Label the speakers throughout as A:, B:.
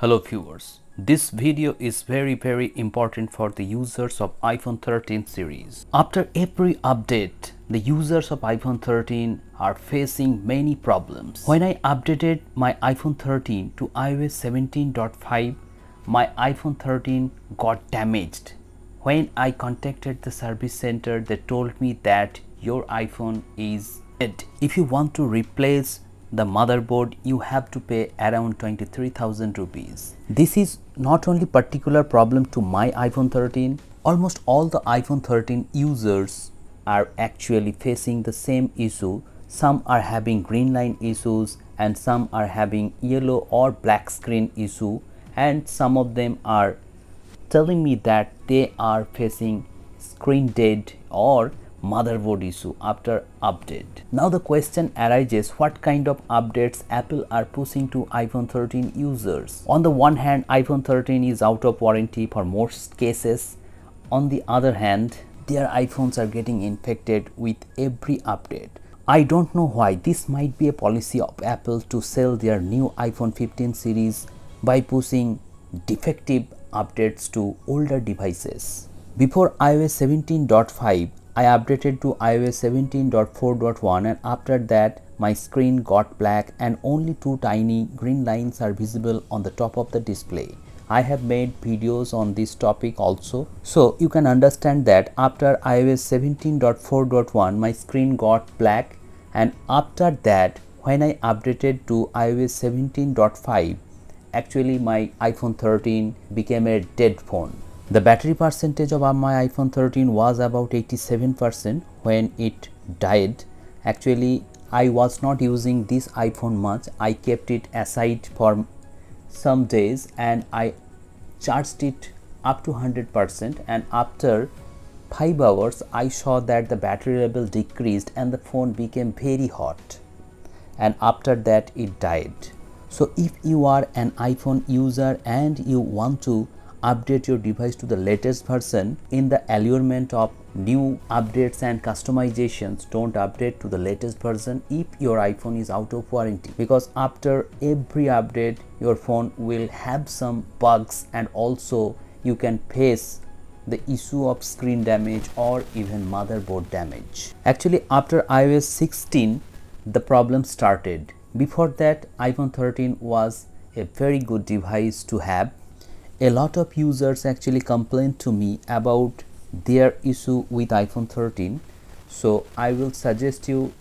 A: Hello viewers, this video is very important for the users of iPhone 13 series. After every update, the users of iPhone 13 are facing many problems. When I updated my iPhone 13 to iOS 17.5, my iPhone 13 got damaged. When I contacted the service center, they told me that your iPhone is dead. If you want to replace the motherboard, you have to pay around 23,000 rupees. This is not only particular problem to my iPhone 13, almost all the iPhone 13 users are actually facing the same issue. Some are having green line issues and some are having yellow or black screen issue, and some of them are telling me that they are facing screen dead or motherboard issue after update. Now the question arises, what kind of updates Apple are pushing to iPhone 13 users? On the one hand, iPhone 13 is out of warranty for most cases. On the other hand, their iPhones are getting infected with every update. I don't know why. This might be a policy of Apple to sell their new iPhone 15 series by pushing defective updates to older devices. Before iOS 17.5, I updated to iOS 17.4.1, and after that my screen got black and only two tiny green lines are visible on the top of the display. I have made videos on this topic also, so you can understand that after iOS 17.4.1 my screen got black, and after that when I updated to iOS 17.5, actually my iPhone 13 became a dead phone. The battery percentage of my iPhone 13 was about 87% when it died. Actually, I was not using this iPhone much. I kept it aside for some days and I charged it up to 100%, and after 5 hours I saw that the battery level decreased and the phone became very hot, and after that it died. So if you are an iPhone user and you want to update your device to the latest version, in the allurement of new updates and customizations, don't update to the latest version if your iPhone is out of warranty, because after every update your phone will have some bugs and also you can face the issue of screen damage or even motherboard damage. Actually, after iOS 16 the problem started. Before that, iPhone 13 was a very good device to have. A lot of users actually complained to me about their issue with iPhone 13. So I will suggest you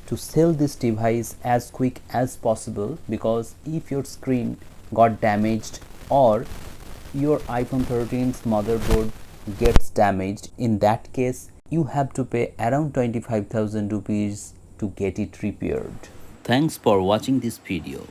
A: to sell this device as quick as possible, because if your screen got damaged or your iPhone 13's motherboard gets damaged, in that case you have to pay around 25,000 rupees to get it repaired. Thanks for watching this video.